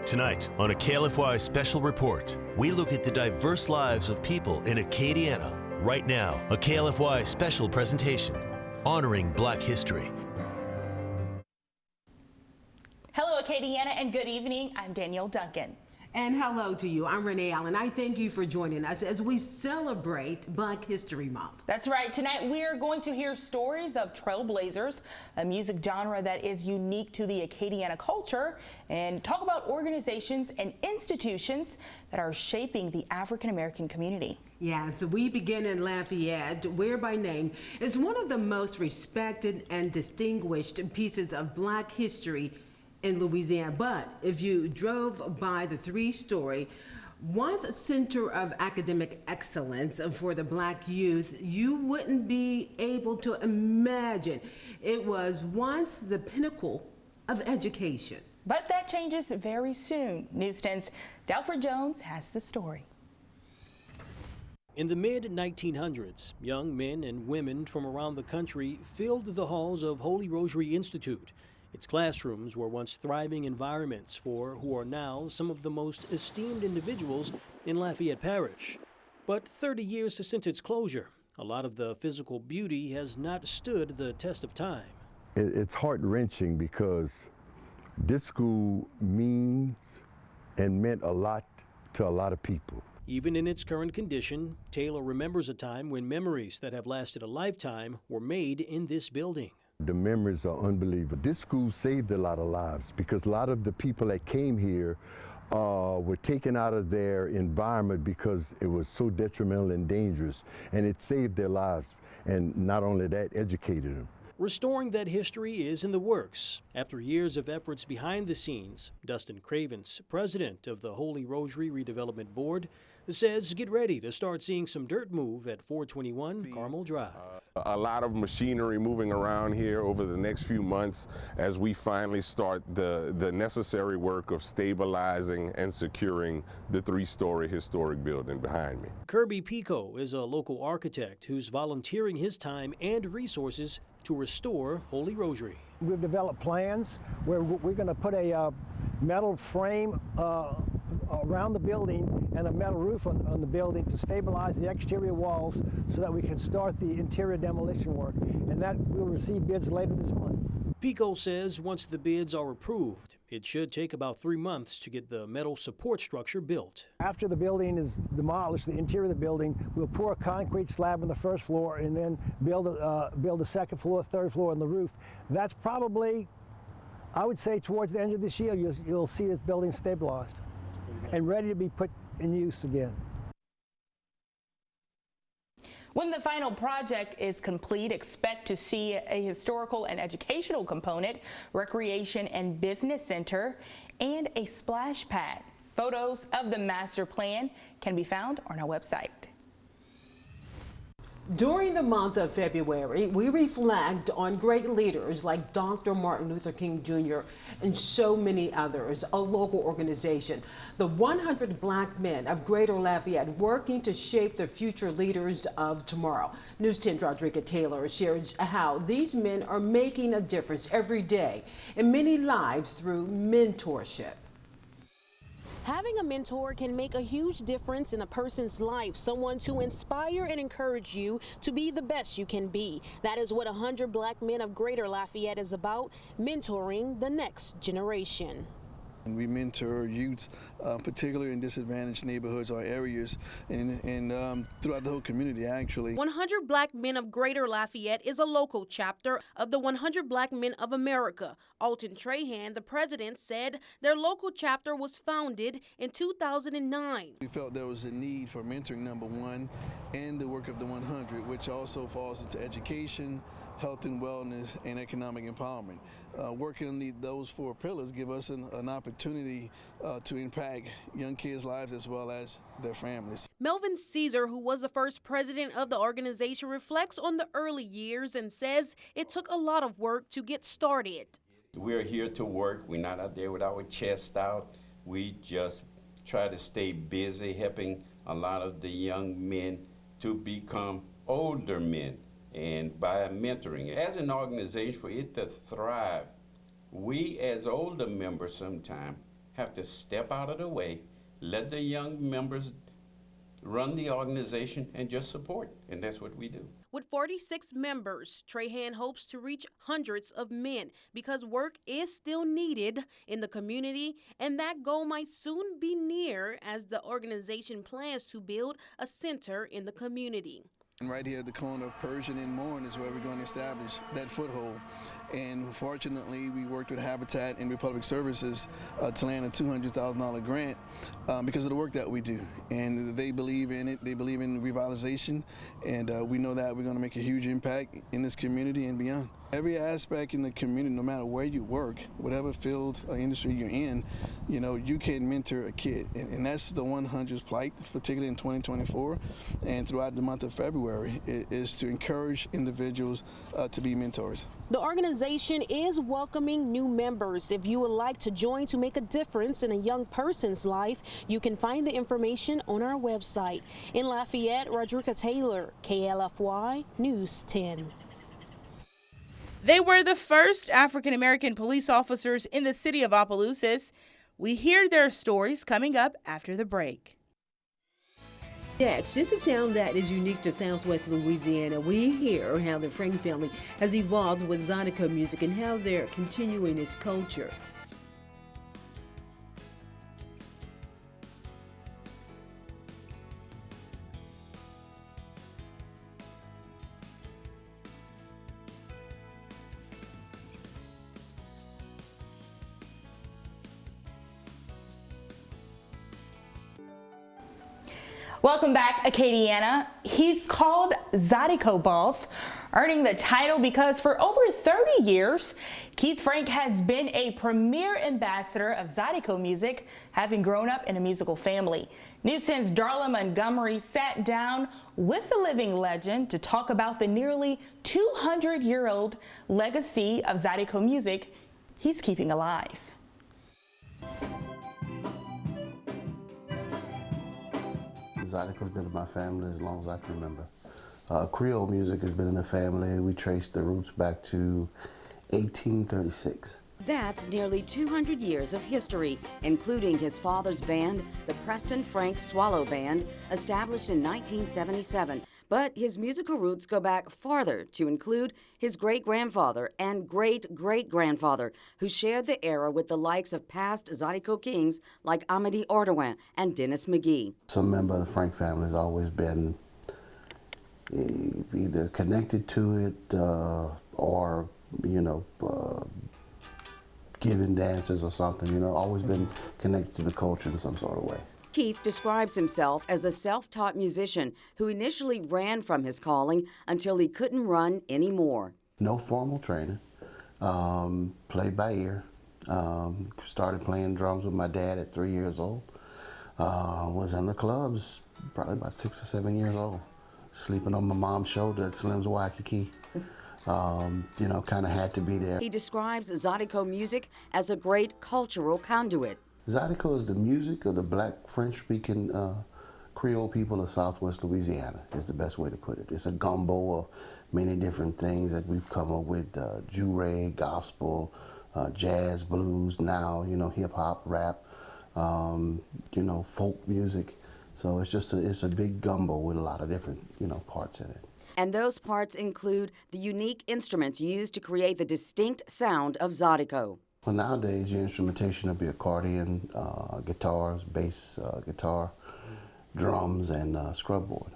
Tonight on a KLFY special report, we look at the diverse lives of people in Acadiana. Right now, a KLFY special presentation honoring Black history. Hello, Acadiana, and good evening. I'm Danielle Duncan. And hello to you. I'm Renee Allen. I thank you for joining us as we celebrate Black History Month. That's right. Tonight we are going to hear stories of trailblazers, a music genre that is unique to the Acadiana culture, and talk about organizations and institutions that are shaping the African American community. Yes, we begin in Lafayette, where by name is one of the most respected and distinguished pieces of Black history in Louisiana. But if you drove by the three-story, once a center of academic excellence for the Black youth, you wouldn't be able to imagine it was once the pinnacle of education. But that changes very soon. News 10's Delford Jones has the story. In the mid-1900s, young men and women from around the country filled the halls of Holy Rosary Institute. Its classrooms were once thriving environments for who are now some of the most esteemed individuals in Lafayette Parish. But 30 years since its closure, a lot of the physical beauty has not stood the test of time. It's heart-wrenching because this school means and meant a lot to a lot of people. Even in its current condition, Taylor remembers a time when memories that have lasted a lifetime were made in this building. The memories are unbelievable. This school saved a lot of lives because a lot of the people that came here were taken out of their environment because it was so detrimental and dangerous, and it saved their lives, and not only that, educated them. Restoring that history is in the works. After years of efforts behind the scenes, Dustin Cravens, president of the Holy Rosary Redevelopment Board, says get ready to start seeing some dirt move at 421 Carmel Drive. A lot of machinery moving around here over the next few months as we finally start the necessary work of stabilizing and securing the three-story historic building behind me. Kirby Pico is a local architect who's volunteering his time and resources to restore Holy Rosary. We've developed plans where we're going to put a metal frame around the building and a metal roof on the building to stabilize the exterior walls so that we can start the interior demolition work, and that we'll receive bids later this month. Pico says once the bids are approved, it should take about 3 months to get the metal support structure built. After the building is demolished, the interior of the building, we'll pour a concrete slab on the first floor and then build a second floor, third floor on the roof. That's probably, I would say, towards the end of this year, you'll see this building stabilized and ready to be put in use again. When the final project is complete, expect to see a historical and educational component, recreation and business center, and a splash pad. Photos of the master plan can be found on our website. During the month of February, we reflect on great leaders like Dr. Martin Luther King Jr. and so many others, a local organization, the 100 Black Men of Greater Lafayette, working to shape the future leaders of tomorrow. News 10's Rodriguez Taylor shares how these men are making a difference every day in many lives through mentorship. Having a mentor can make a huge difference in a person's life, someone to inspire and encourage you to be the best you can be. That is what 100 Black Men of Greater Lafayette is about, mentoring the next generation. And we mentor youth, particularly in disadvantaged neighborhoods or areas, and throughout the whole community, actually. 100 Black Men of Greater Lafayette is a local chapter of the 100 Black Men of America. Alton Trahan, the president, said their local chapter was founded in 2009. We felt there was a need for mentoring, number one, and the work of the 100, which also falls into education, health and wellness, and economic empowerment. Working on those four pillars give us an opportunity to impact young kids' lives as well as their families. Melvin Caesar, who was the first president of the organization, reflects on the early years and says it took a lot of work to get started. We're here to work. We're not out there with our chest out. We just try to stay busy helping a lot of the young men to become older men. And by mentoring, as an organization, for it to thrive, we as older members sometimes have to step out of the way, let the young members run the organization, and just support. And that's what we do. With 46 members, Trahan hopes to reach hundreds of men because work is still needed in the community, and that goal might soon be near as the organization plans to build a center in the community. And right here at the corner of Pershing and Moore is where we're going to establish that foothold. And fortunately, we worked with Habitat and Republic Services to land a $200,000 grant because of the work that we do. And they believe in it. They believe in revitalization. And we know that we're going to make a huge impact in this community and beyond. Every aspect in the community, no matter where you work, whatever field or industry you're in, you know, you can mentor a kid. And that's the 100's plight, particularly in 2024 and throughout the month of February, is to encourage individuals to be mentors. The organization is welcoming new members. If you would like to join to make a difference in a young person's life, you can find the information on our website. In Lafayette, Rodrika Taylor, KLFY News 10. They were the first African-American police officers in the city of Opelousas. We hear their stories coming up after the break. Next, just a sound that is unique to Southwest Louisiana. We hear how the Frank family has evolved with Zydeco music and how they're continuing its culture. Welcome back, Acadiana. He's called Zydeco Boss, earning the title because for over 30 years, Keith Frank has been a premier ambassador of Zydeco music, having grown up in a musical family. News 10's Darla Montgomery sat down with the living legend to talk about the nearly 200-year-old legacy of Zydeco music he's keeping alive. Zydeco's been in my family as long as I can remember. Creole music has been in the family. We trace the roots back to 1836. That's nearly 200 years of history, including his father's band, the Preston Frank Swallow Band, established in 1977. But his musical roots go back farther to include his great-grandfather and great-great-grandfather, who shared the era with the likes of past Zydeco kings like Amedee Ordwin and Dennis McGee. Some member of the Frank family has always been either connected to it or, giving dances or something, always been connected to the culture in some sort of way. Keith describes himself as a self-taught musician who initially ran from his calling until he couldn't run anymore. No formal training, played by ear. Started playing drums with my dad at 3 years old. Was in the clubs probably about 6 or 7 years old, sleeping on my mom's shoulder at Slim's Waikiki. Kind of had to be there. He describes Zydeco music as a great cultural conduit. Zydeco is the music of the black French-speaking Creole people of Southwest Louisiana, is the best way to put it. It's a gumbo of many different things that we've come up with, jure, gospel, jazz, blues, now, hip-hop, rap, folk music. So it's a big gumbo with a lot of different, parts in it. And those parts include the unique instruments used to create the distinct sound of Zydeco. Well, nowadays, your instrumentation will be accordion, guitars, bass guitar, drums, and scrubboard.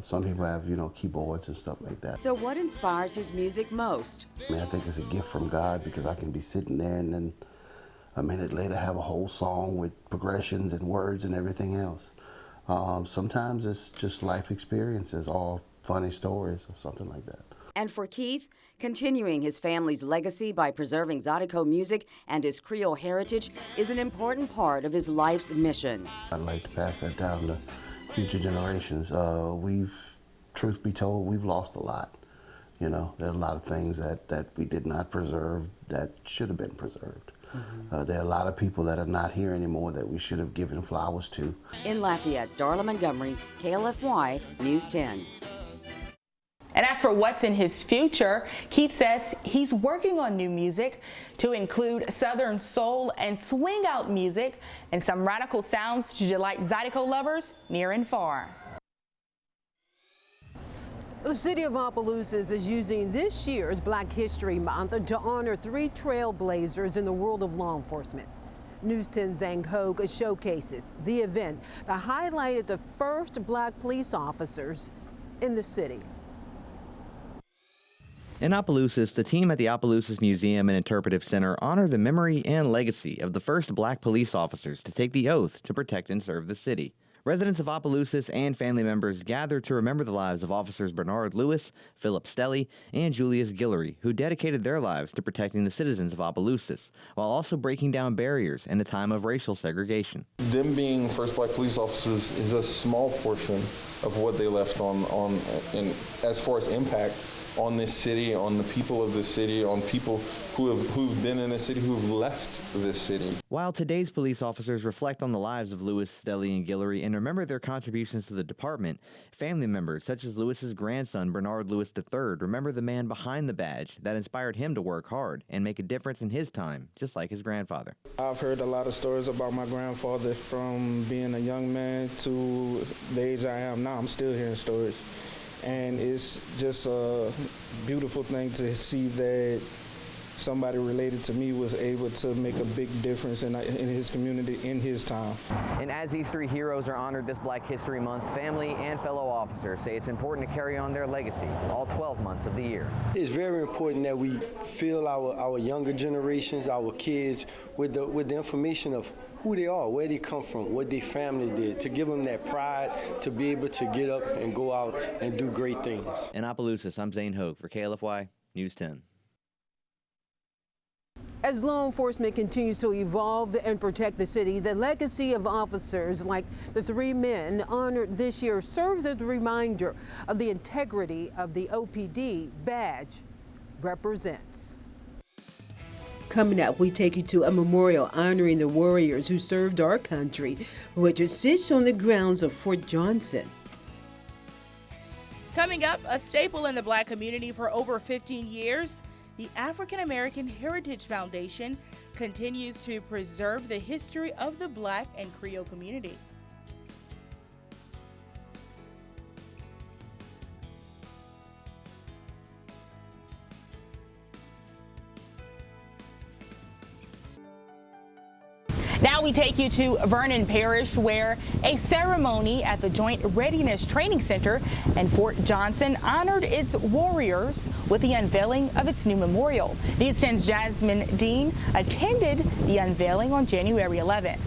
Some people have, keyboards and stuff like that. So what inspires his music most? I think it's a gift from God because I can be sitting there and then a minute later have a whole song with progressions and words and everything else. Sometimes it's just life experiences, all funny stories or something like that. And for Keith, continuing his family's legacy by preserving Zydeco music and his Creole heritage is an important part of his life's mission. I'd like to pass that down to future generations. Truth be told, we've lost a lot. There are a lot of things that we did not preserve that should have been preserved. Mm-hmm. There are a lot of people that are not here anymore that we should have given flowers to. In Lafayette, Darla Montgomery, KLFY News 10. And as for what's in his future, Keith says he's working on new music to include Southern soul and swing out music and some radical sounds to delight Zydeco lovers near and far. The city of Opelousas is using this year's Black History Month to honor 3 trailblazers in the world of law enforcement. News 10 Zhang Hogue showcases the event that highlighted the first black police officers in the city. In Opelousas, the team at the Opelousas Museum and Interpretive Center honor the memory and legacy of the first black police officers to take the oath to protect and serve the city. Residents of Opelousas and family members gather to remember the lives of officers Bernard Lewis, Philip Stelly, and Julius Guillory, who dedicated their lives to protecting the citizens of Opelousas, while also breaking down barriers in a time of racial segregation. Them being first black police officers is a small portion of what they left on as far as impact on this city, on the people of this city, on people who've been in this city, who've left this city. While today's police officers reflect on the lives of Lewis, Stelly, and Guillory and remember their contributions to the department, family members such as Lewis's grandson, Bernard Lewis III, remember the man behind the badge that inspired him to work hard and make a difference in his time, just like his grandfather. I've heard a lot of stories about my grandfather from being a young man to the age I am now. I'm still hearing stories. And it's just a beautiful thing to see that somebody related to me was able to make a big difference in his community in his time. And as these 3 heroes are honored this Black History Month, family and fellow officers say it's important to carry on their legacy all 12 months of the year. It's very important that we fill our younger generations, our kids, with the information of who they are, where they come from, what their family did, to give them that pride to be able to get up and go out and do great things. In Opelousas, I'm Zane Hogue for KLFY News 10. As law enforcement continues to evolve and protect the city, the legacy of officers like the 3 men honored this year serves as a reminder of the integrity of the OPD badge represents. Coming up, we take you to a memorial honoring the warriors who served our country, which sits on the grounds of Fort Johnson. Coming up, a staple in the Black community for over 15 years, the African American Heritage Foundation continues to preserve the history of the Black and Creole community. Now we take you to Vernon Parish, where a ceremony at the Joint Readiness Training Center in Fort Johnson honored its warriors with the unveiling of its new memorial. News 10's Jasmine Dean attended the unveiling on January 11th.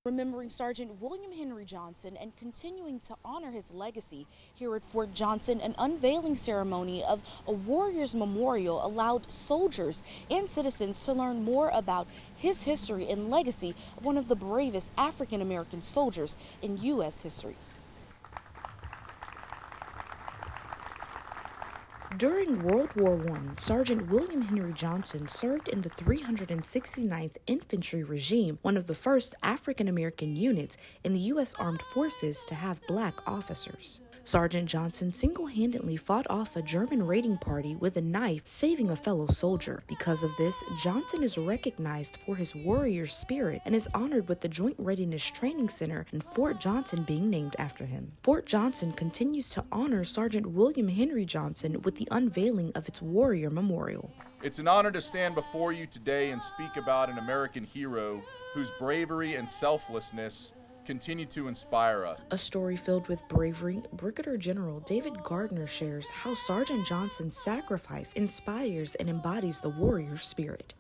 Remembering Sergeant William Henry Johnson and continuing to honor his legacy here at Fort Johnson, an unveiling ceremony of a Warriors Memorial allowed soldiers and citizens to learn more about his history and legacy of one of the bravest African American soldiers in U.S. history. During World War I, Sergeant William Henry Johnson served in the 369th Infantry Regime, one of the first African American units in the U.S. Armed Forces to have black officers. Sergeant Johnson single-handedly fought off a German raiding party with a knife, saving a fellow soldier. Because of this, Johnson is recognized for his warrior spirit and is honored with the Joint Readiness Training Center in Fort Johnson being named after him. Fort Johnson continues to honor Sergeant William Henry Johnson with the unveiling of its Warrior Memorial. It's an honor to stand before you today and speak about an American hero whose bravery and selflessness continue to inspire us. A story filled with bravery, Brigadier General David Gardner shares how Sergeant Johnson's sacrifice inspires and embodies the warrior spirit.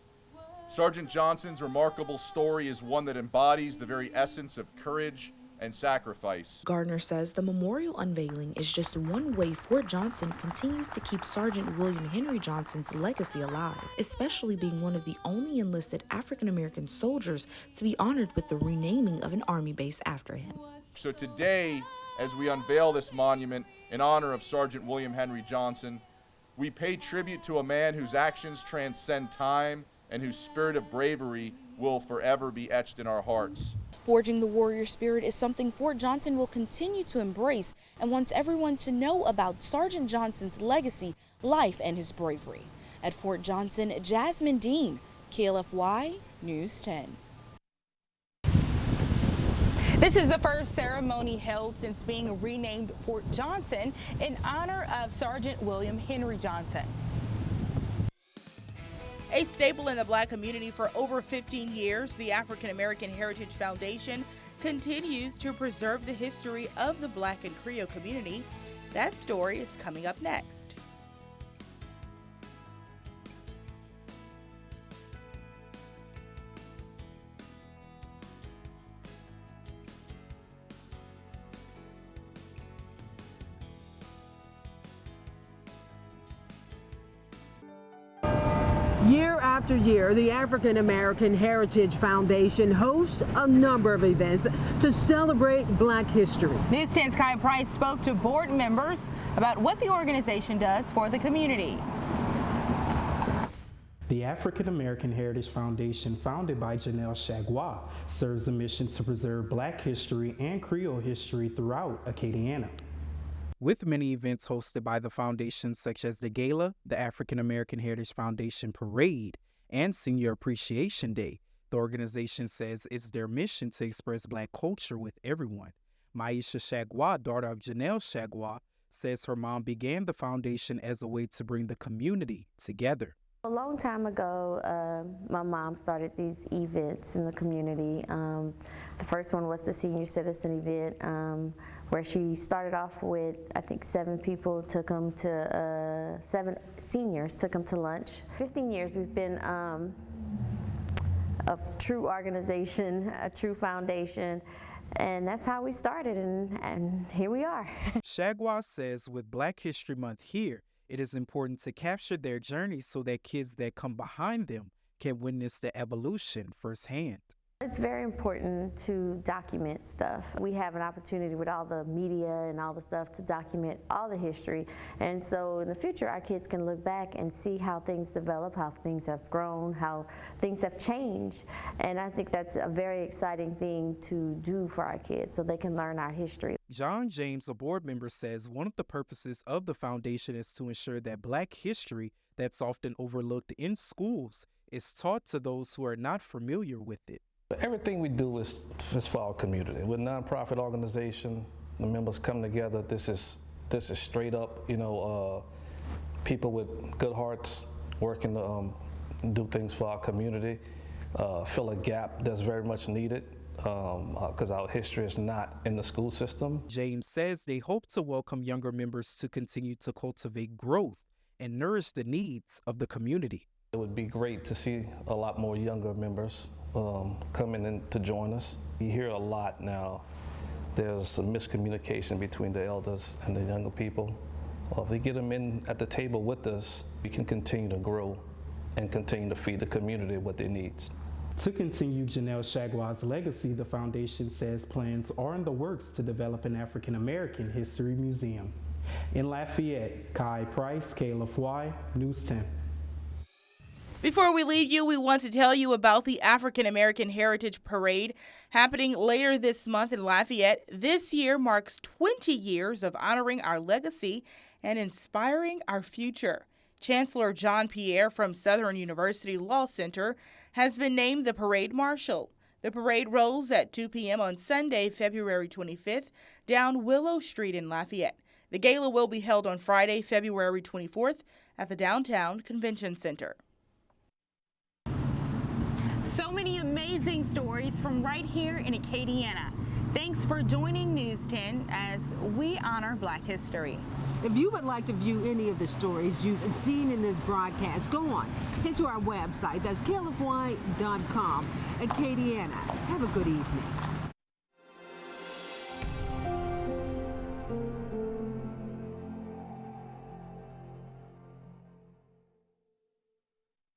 Sergeant Johnson's remarkable story is one that embodies the very essence of courage and sacrifice. Gardner says the memorial unveiling is just one way Fort Johnson continues to keep Sergeant William Henry Johnson's legacy alive, especially being one of the only enlisted African-American soldiers to be honored with the renaming of an Army base after him. So today, as we unveil this monument in honor of Sergeant William Henry Johnson, we pay tribute to a man whose actions transcend time and whose spirit of bravery will forever be etched in our hearts. Forging the warrior spirit is something Fort Johnson will continue to embrace and wants everyone to know about Sergeant Johnson's legacy, life, and his bravery. At Fort Johnson, Jasmine Dean, KLFY News 10. This is the first ceremony held since being renamed Fort Johnson in honor of Sergeant William Henry Johnson. A staple in the Black community for over 15 years, the African American Heritage Foundation continues to preserve the history of the Black and Creole community. That story is coming up next. Year after year, the African American Heritage Foundation hosts a number of events to celebrate Black history. News 10's Kai Price spoke to board members about what the organization does for the community. The African American Heritage Foundation, founded by Janelle Chagua, serves a mission to preserve Black history and Creole history throughout Acadiana. With many events hosted by the foundation, such as the Gala, the African American Heritage Foundation Parade, and Senior Appreciation Day, the organization says it's their mission to express Black culture with everyone. Maisha Chagua, daughter of Janelle Chagua, says her mom began the foundation as a way to bring the community together. A long time ago, my mom started these events in the community. The first one was the senior citizen event, where she started off with, I think, 7 people, took them to, 7 seniors, took them to lunch. 15 years we've been a true organization, a true foundation, and that's how we started, and here we are. Chagua says with Black History Month here, it is important to capture their journey so that kids that come behind them can witness the evolution firsthand. It's very important to document stuff. We have an opportunity with all the media and all the stuff to document all the history. And so in the future, our kids can look back and see how things develop, how things have grown, how things have changed. And I think that's a very exciting thing to do for our kids so they can learn our history. John James, a board member, says one of the purposes of the foundation is to ensure that Black history that's often overlooked in schools is taught to those who are not familiar with it. Everything we do is for our community. We're a nonprofit organization. The members come together. This is straight up, people with good hearts working to do things for our community, fill a gap that's very much needed because our history is not in the school system. James says they hope to welcome younger members to continue to cultivate growth and nourish the needs of the community. It would be great to see a lot more younger members coming in to join us. You hear a lot now. There's a miscommunication between the elders and the younger people. If they get them in at the table with us, we can continue to grow and continue to feed the community what they need. To continue Janelle Chagua's legacy, the foundation says plans are in the works to develop an African American History Museum. In Lafayette, Kai Price, KLFY, News 10. Before we leave you, we want to tell you about the African American Heritage Parade happening later this month in Lafayette. This year marks 20 years of honoring our legacy and inspiring our future. Chancellor John Pierre from Southern University Law Center has been named the parade marshal. The parade rolls at 2 p.m. on Sunday, February 25th, down Willow Street in Lafayette. The gala will be held on Friday, February 24th at the Downtown Convention Center. So many amazing stories from right here in Acadiana. Thanks for joining News 10 as we honor Black history. If you would like to view any of the stories you've seen in this broadcast, go on. Head to our website. That's KLFY.com. Acadiana. Have a good evening.